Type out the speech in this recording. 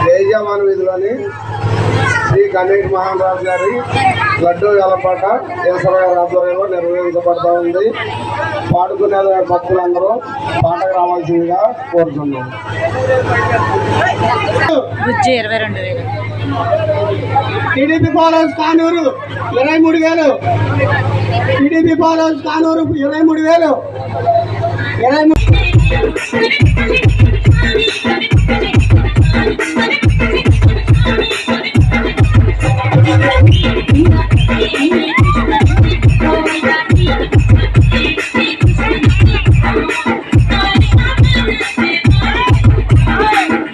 తేజమాన వీధిలోని శ్రీ గణేష్ మోహన్ రాజు గారి లడ్డూ వేలపాట కేశవ గారి ఆధ్వర్యంలో నిర్వహించబడతా ఉంది. పాడుకునే భక్తులందరూ పాటకు రావాల్సిందిగా కోరుతున్నాం. TDP followers Kanuru 23,000, TDP followers Kanuru 23,000.